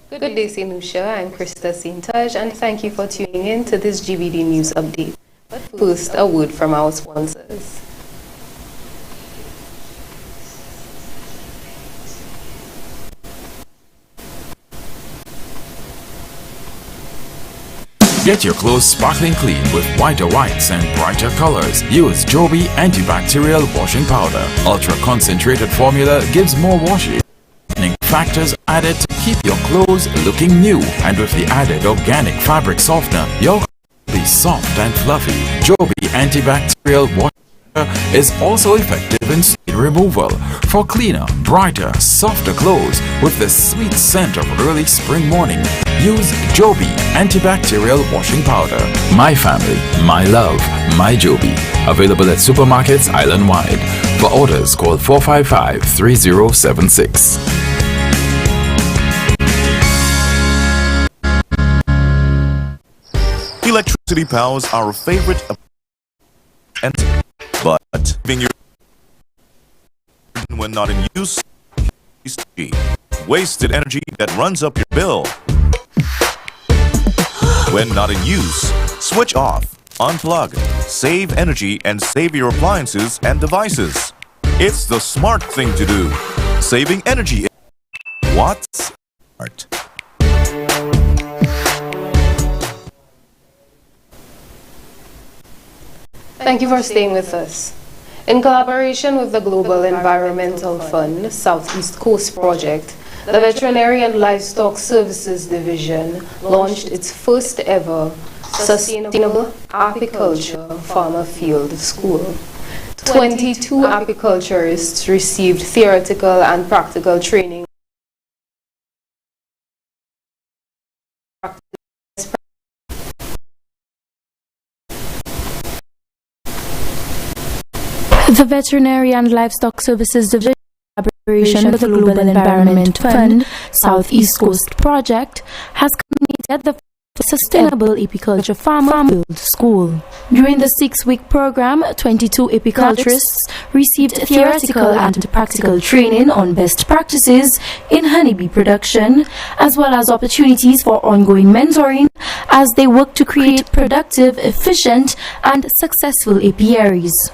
Good day, Sinusha. I'm Krista Sintaj, and thank you for tuning in to this GVD News Update. But first, a word from our sponsors. Get your clothes sparkling clean with whiter whites and brighter colors. Use Joby antibacterial washing powder. Ultra concentrated formula gives more washing factors added to keep your clothes looking new. And with the added organic fabric softener, your clothes will be soft and fluffy. Joby antibacterial washing is also effective in stain removal for cleaner, brighter, softer clothes with the sweet scent of early spring morning. Use Joby antibacterial washing powder. My family, my love, my Joby. Available at supermarkets island-wide. For orders, call 455-3076. Electricity powers our favorite, but being your when not in use, wasted energy that runs up your bill. When not in use, switch off, unplug, save energy, and save your appliances and devices. It's the smart thing to do. Saving energy. What's smart? Thank you for staying with us. In collaboration with the Global Environmental Fund Southeast Coast Project, the Veterinary and Livestock Services Division launched its first ever Sustainable Apiculture Farmer Field School. 22 apiculturists received theoretical and practical training. The Veterinary and Livestock Services Division, in collaboration with the Global Environment Fund Southeast Coast Project, has completed the Sustainable Apiculture Farmer Field School. During the 6-week program, 22 apiculturists received theoretical and practical training on best practices in honeybee production, as well as opportunities for ongoing mentoring as they work to create productive, efficient, and successful apiaries.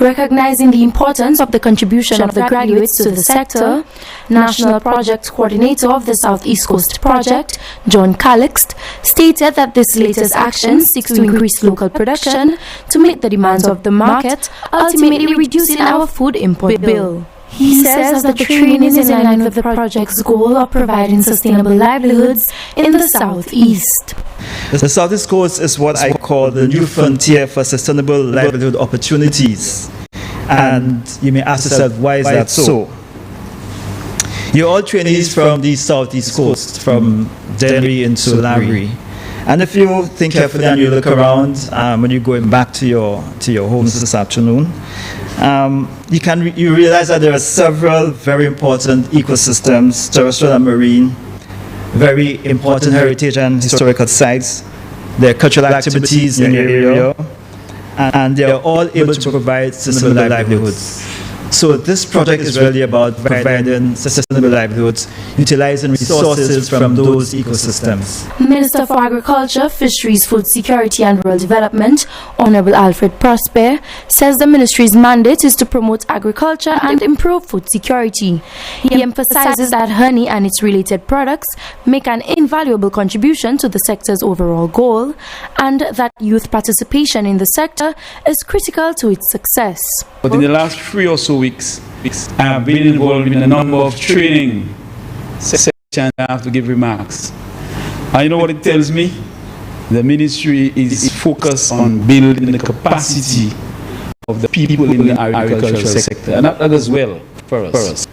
Recognizing the importance of the contribution of the graduates to the sector, National Project Coordinator of the Southeast Coast Project, John Calixt, stated that this latest action seeks to increase local production to meet the demands of the market, ultimately reducing our food import bill. He says that the training is in line with the project's goal of providing sustainable livelihoods in the Southeast. The Southeast Coast is what I call the new frontier for sustainable livelihood opportunities. And you may ask yourself, why is that so? You're all trainees from the Southeast Coast, from Dennery into Lavery. And if you think carefully and you look around when you're going back to your homes this afternoon, you realize that there are several very important ecosystems, terrestrial and marine, very important heritage and historical sites. There are cultural activities in your area, and they are all able to provide sustainable livelihoods. So this project is really about providing sustainable livelihoods, utilizing resources from those ecosystems. Minister for Agriculture, Fisheries, Food Security and Rural Development, Honorable Alfred Prosper, says the ministry's mandate is to promote agriculture and improve food security. He emphasizes that honey and its related products make an invaluable contribution to the sector's overall goal, and that youth participation in the sector is critical to its success. But in the last 3 or so weeks, I have been involved in a number of training sessions. I have to give remarks. And you know what it tells me? The ministry is focused on building the capacity of the people in the agricultural sector. And that is well for us.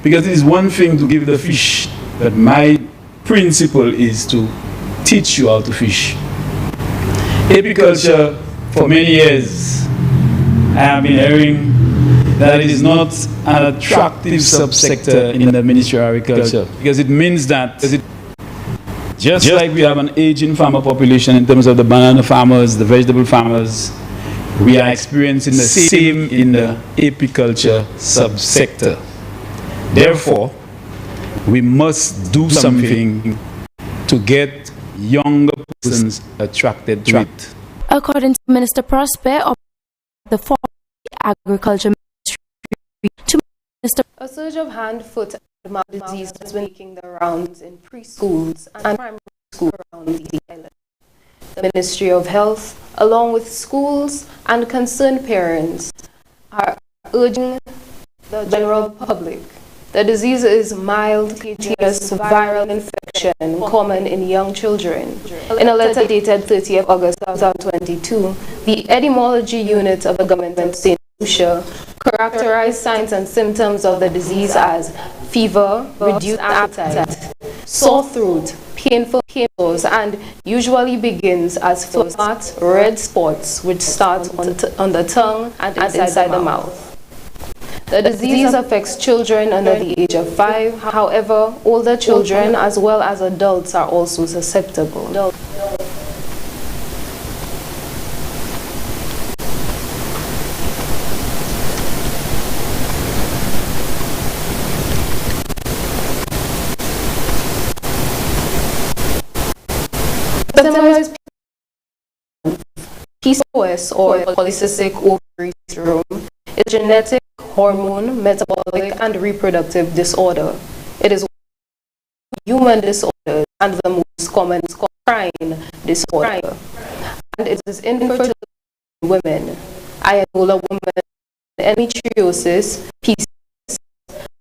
Because it is one thing to give the fish, but my principle is to teach you how to fish. Apiculture, for many years, I have been hearing that it is not an attractive subsector in the Ministry of Agriculture, because it means that just like we have an aging farmer population in terms of the banana farmers, the vegetable farmers, we are experiencing the same in the apiculture subsector. Therefore, we must do something to get younger persons attracted to it. According to Minister Prosper of the former Agriculture Ministry, to Minister, a surge of hand, foot, and mouth disease has been making the rounds in preschools and primary schools around the island. The Ministry of Health, along with schools and concerned parents, are urging the general public. The disease is mild, contagious, viral infection common in young children. In a letter dated 30th August 2022, the Etymology Unit of the Government of St. Lucia characterized signs and symptoms of the disease as fever, reduced appetite, sore throat, painful sores, and usually begins as flat, red spots which start on the tongue and inside the mouth. The disease affects children under the age of 5. However, older children as well as adults are also susceptible. PCOS, or polycystic ovary syndrome, is a genetic, hormone, metabolic, and reproductive disorder. It is human disorder and the most common crying disorder. And it is infertility in women, Ayanola women, endometriosis, PCOS,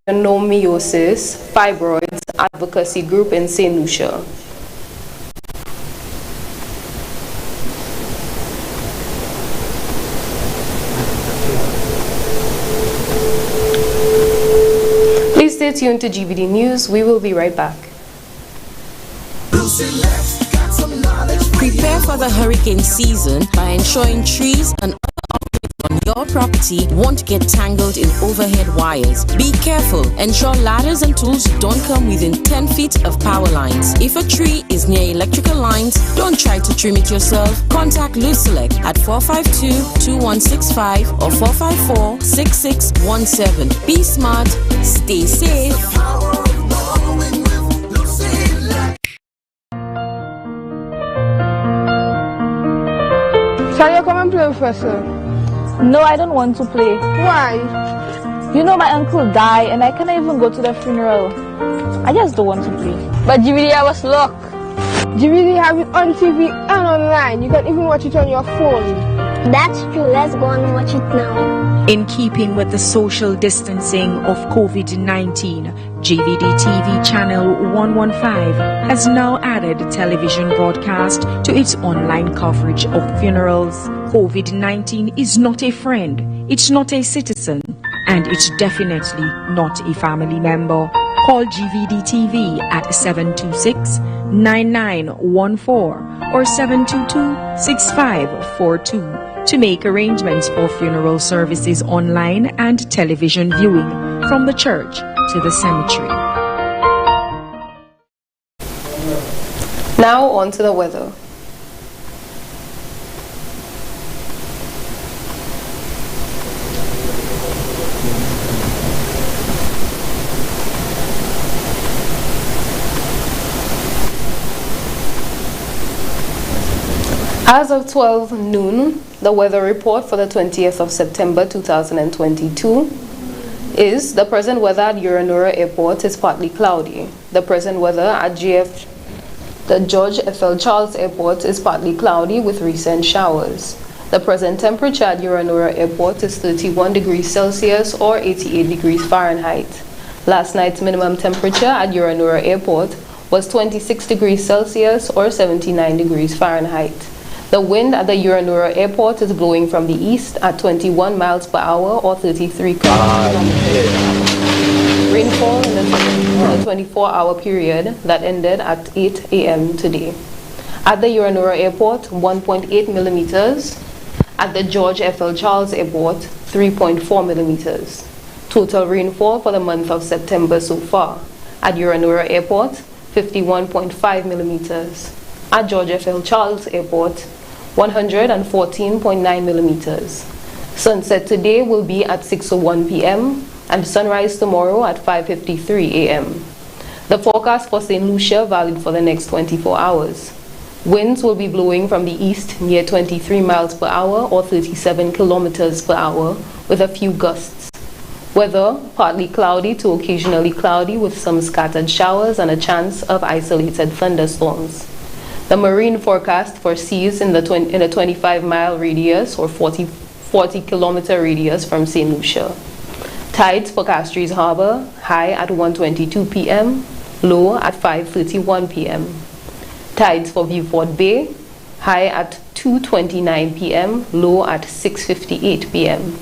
adenomyosis, fibroids, advocacy group in St. Lucia. Please stay tuned to GVD News. We will be right back. Prepare for the hurricane season by ensuring trees and other objects on your property won't get tangled in overhead wires. Be careful. Ensure ladders and tools don't come within 10 feet of power lines. If a tree is near electrical lines, don't try to trim it yourself. Contact Lucelec at 452-2165 or 454-6617. Be smart, stay safe. Shall you come and play with us, sir? No, I don't want to play. Why? You know my uncle died and I can't even go to the funeral. I just don't want to play. But GVD have us luck. GVD have it on TV and online. You can even watch it on your phone. That's true. Let's go and watch it now. In keeping with the social distancing of COVID-19, GVD TV channel 115 has now added television broadcast to its online coverage of funerals. COVID-19 is not a friend, it's not a citizen, and it's definitely not a family member. Call GVD TV at 726-9914 or 722-6542 to make arrangements for funeral services online and television viewing from the church to the cemetery. Now on to the weather. As of 12 noon, the weather report for the 20th of September 2022 is the present weather at Uranura Airport is partly cloudy. The present weather at the George F.L. Charles Airport is partly cloudy with recent showers. The present temperature at Uranura Airport is 31 degrees Celsius or 88 degrees Fahrenheit. Last night's minimum temperature at Uranura Airport was 26 degrees Celsius or 79 degrees Fahrenheit. The wind at the Uranura Airport is blowing from the east at 21 miles per hour or 33 kilometers. Rainfall in the 24-hour period that ended at 8 a.m. today. At the Uranura Airport, 1.8 millimeters. At the George F.L. Charles Airport, 3.4 millimeters. Total rainfall for the month of September so far. At Uranura Airport, 51.5 millimeters. At George F.L. Charles Airport, 114.9 millimeters. Sunset today will be at 6:01 p.m. and sunrise tomorrow at 5:53 a.m. The forecast for St. Lucia valid for the next 24 hours. Winds will be blowing from the east near 23 miles per hour or 37 kilometers per hour with a few gusts. Weather, partly cloudy to occasionally cloudy with some scattered showers and a chance of isolated thunderstorms. The marine forecast foresees in a 25-mile radius or 40 kilometer radius from St. Lucia. Tides for Castries Harbor, high at 1:22 p.m., low at 5:31 p.m. Tides for Viewport Bay, high at 2:29 p.m., low at 6:58 p.m.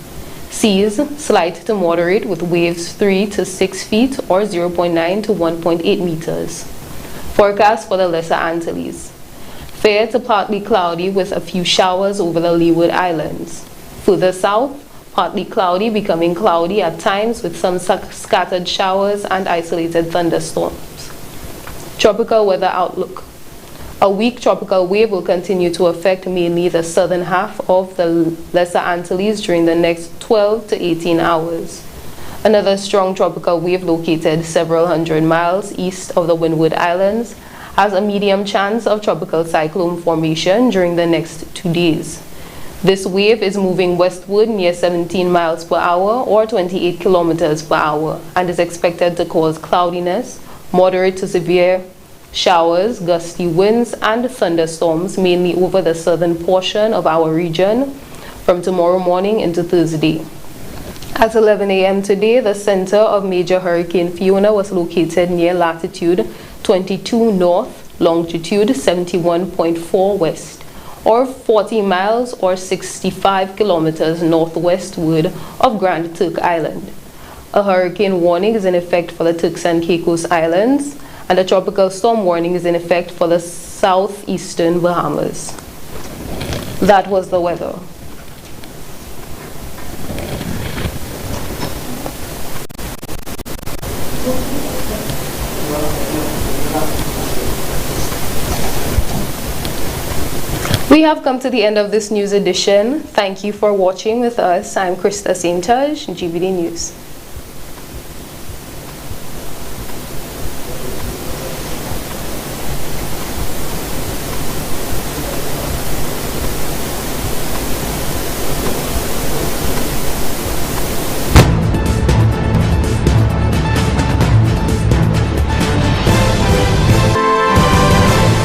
Seas, slight to moderate with waves 3 to 6 feet or 0.9 to 1.8 meters. Forecast for the Lesser Antilles. Fair to partly cloudy with a few showers over the Leeward Islands. Further south, partly cloudy becoming cloudy at times with some scattered showers and isolated thunderstorms. Tropical weather outlook. A weak tropical wave will continue to affect mainly the southern half of the Lesser Antilles during the next 12 to 18 hours. Another strong tropical wave located several hundred miles east of the Windward Islands has a medium chance of tropical cyclone formation during the next 2 days. This wave is moving westward near 17 miles per hour or 28 kilometers per hour and is expected to cause cloudiness, moderate to severe showers, gusty winds, and thunderstorms mainly over the southern portion of our region from tomorrow morning into Thursday. At 11 a.m. today, the center of Major Hurricane Fiona was located near latitude 22 north, longitude 71.4 west, or 40 miles or 65 kilometers northwestward of Grand Turk Island. A hurricane warning is in effect for the Turks and Caicos Islands, and a tropical storm warning is in effect for the southeastern Bahamas. That was the weather. We have come to the end of this news edition. Thank you for watching with us. I'm Krista St. Taj, GVD News.